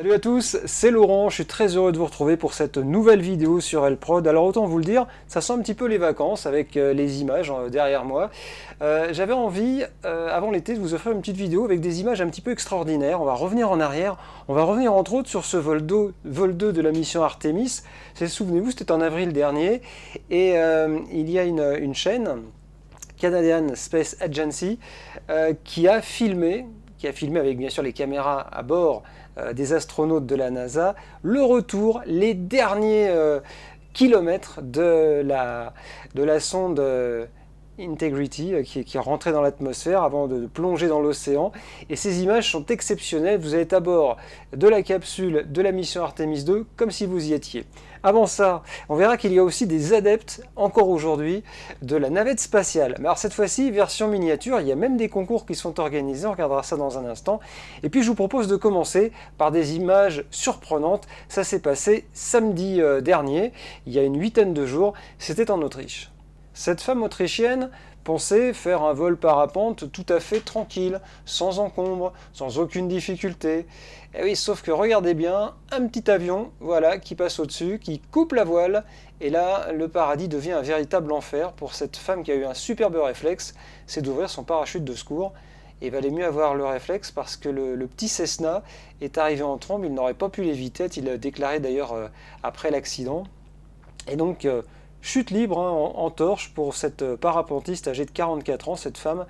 Salut à tous, c'est Laurent, je suis très heureux de vous retrouver pour cette nouvelle vidéo sur Elprod. Alors autant vous le dire, ça sent un petit peu les vacances avec les images derrière moi. J'avais envie, avant l'été, de vous offrir une petite vidéo avec des images un petit peu extraordinaires. On va revenir en arrière, on va revenir entre autres sur ce vol 2 de la mission Artemis. Souvenez-vous, c'était en avril dernier, et il y a une chaîne, Canadian Space Agency, qui a filmé avec bien sûr les caméras à bord des astronautes de la NASA, le retour, les derniers kilomètres de la sonde Integrity qui est rentrée dans l'atmosphère avant de plonger dans l'océan. Et ces images sont exceptionnelles. Vous êtes à bord de la capsule de la mission Artemis 2 comme si vous y étiez. Avant ça, on verra qu'il y a aussi des adeptes, encore aujourd'hui, de la navette spatiale. Mais alors cette fois-ci, version miniature, il y a même des concours qui sont organisés, on regardera ça dans un instant. Et puis je vous propose de commencer par des images surprenantes. Ça s'est passé samedi dernier, il y a une huitaine de jours, c'était en Autriche. Cette femme autrichienne pensait faire un vol parapente tout à fait tranquille, sans encombre, sans aucune difficulté. Et oui, sauf que regardez bien, un petit avion, voilà, qui passe au-dessus, qui coupe la voile, et là, le paradis devient un véritable enfer pour cette femme qui a eu un superbe réflexe, c'est d'ouvrir son parachute de secours. Et il valait mieux avoir le réflexe parce que le petit Cessna est arrivé en trombe, il n'aurait pas pu l'éviter, il l'a déclaré d'ailleurs après l'accident. Et donc, chute libre en torche pour cette parapentiste âgée de 44 ans, cette femme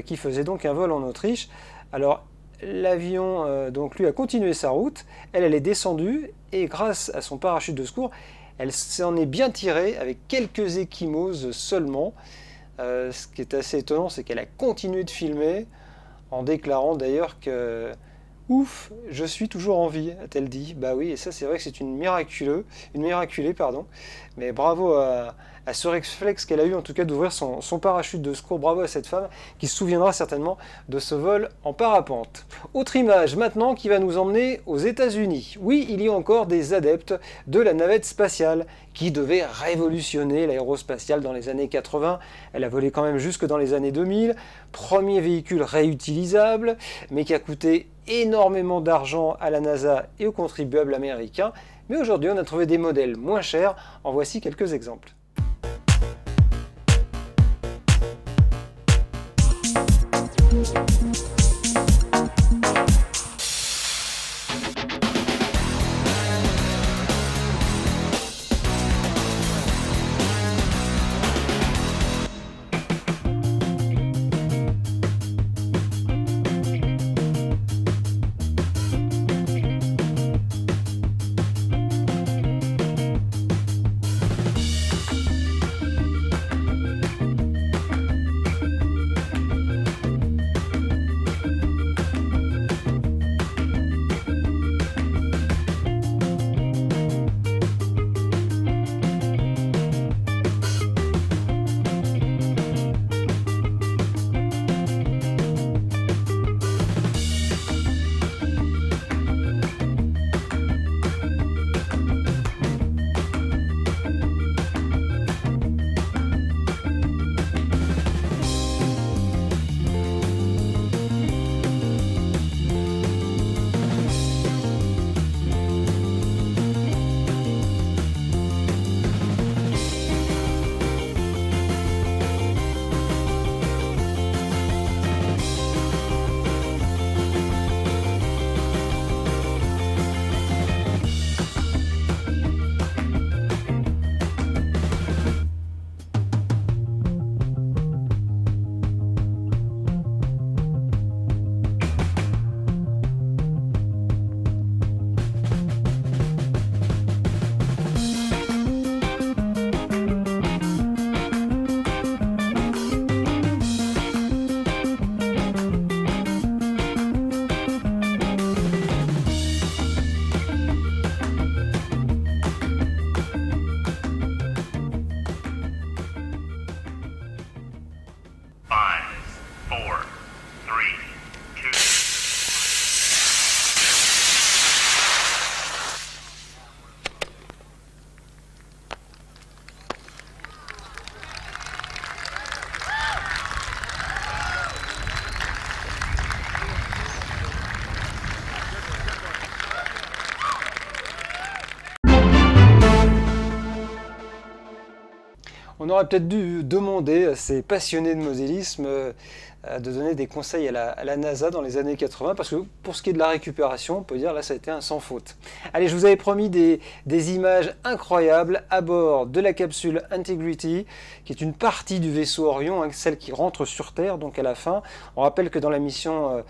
qui faisait donc un vol en Autriche. Alors l'avion donc lui a continué sa route, elle est descendue et grâce à son parachute de secours, elle s'en est bien tirée avec quelques ecchymoses seulement. Ce qui est assez étonnant, c'est qu'elle a continué de filmer en déclarant d'ailleurs que ouf, je suis toujours en vie, a-t-elle dit. Bah oui, et ça c'est vrai que c'est une miraculée, pardon. Mais bravo à ce réflexe qu'elle a eu en tout cas d'ouvrir son parachute de secours. Bravo à cette femme qui se souviendra certainement de ce vol en parapente. Autre image maintenant qui va nous emmener aux États-Unis. Oui, il y a encore des adeptes de la navette spatiale qui devait révolutionner l'aérospatiale dans les années 80. Elle a volé quand même jusque dans les années 2000. Premier véhicule réutilisable, mais qui a coûté énormément d'argent à la NASA et aux contribuables américains. Mais aujourd'hui, on a trouvé des modèles moins chers. En voici quelques exemples. On aurait peut-être dû demander à ces passionnés de modélisme de donner des conseils à la NASA dans les années 80, parce que pour ce qui est de la récupération, on peut dire là ça a été un sans faute. Allez, je vous avais promis des images incroyables à bord de la capsule Integrity, qui est une partie du vaisseau Orion, hein, celle qui rentre sur Terre, donc à la fin. On rappelle que dans la mission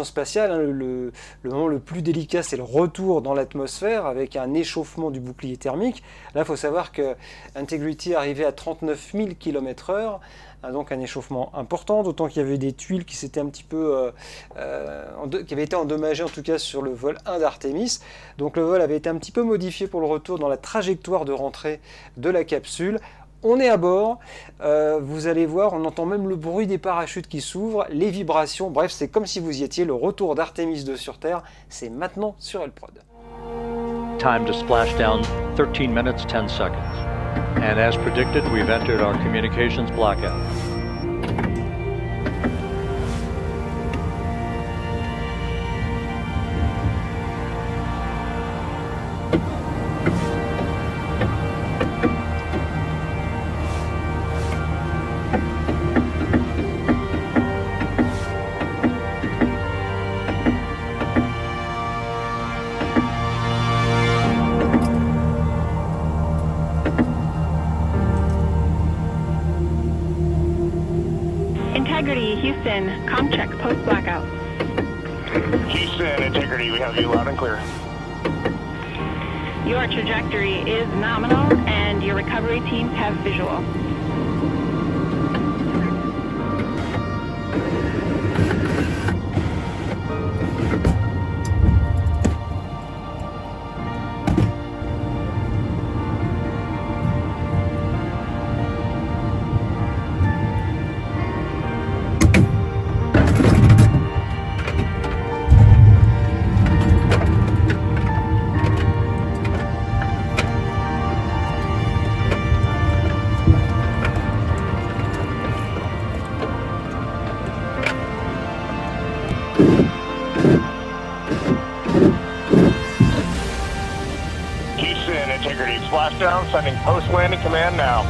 spatiale, hein, le moment le plus délicat, c'est le retour dans l'atmosphère, avec un échauffement du bouclier thermique. Là, il faut savoir que Integrity arrivait à 39 000 km/h, donc un échauffement important, d'autant qu'il y avait des tuiles qui s'étaient un petit peu qui avaient été endommagées en tout cas sur le vol 1 d'Artemis. Donc le vol avait été un petit peu modifié pour le retour dans la trajectoire de rentrée de la capsule. On est à bord, vous allez voir, on entend même le bruit des parachutes qui s'ouvrent, les vibrations, bref, c'est comme si vous y étiez. Le retour d'Artemis 2 sur Terre, c'est maintenant sur L-Prod. Time to splash down, 13 minutes, 10 seconds. And as predicted, we've entered our communications blackout. Integrity, Houston, comm check, post-blackout. Houston, Integrity, we have you loud and clear. Your trajectory is nominal and your recovery teams have visual. Houston, Integrity, splashdown, sending post-landing command now.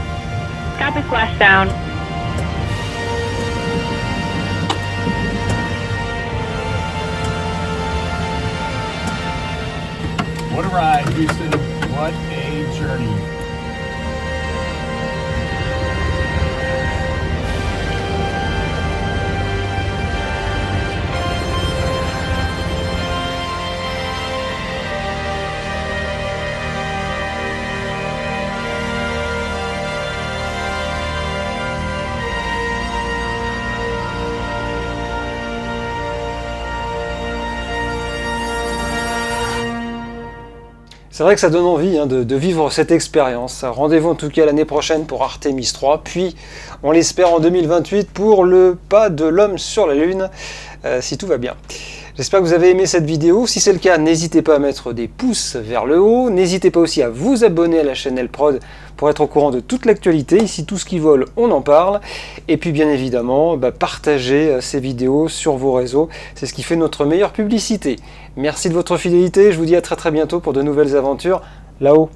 Copy, splashdown. What a ride, Houston. What a journey. C'est vrai que ça donne envie hein, de vivre cette expérience. Rendez-vous en tout cas l'année prochaine pour Artemis 3, puis on l'espère en 2028 pour le pas de l'homme sur la Lune, si tout va bien. J'espère que vous avez aimé cette vidéo. Si c'est le cas, n'hésitez pas à mettre des pouces vers le haut. N'hésitez pas aussi à vous abonner à la chaîne L-Prod pour être au courant de toute l'actualité. Ici, tout ce qui vole, on en parle. Et puis, bien évidemment, partagez ces vidéos sur vos réseaux. C'est ce qui fait notre meilleure publicité. Merci de votre fidélité. Je vous dis à très bientôt pour de nouvelles aventures là-haut.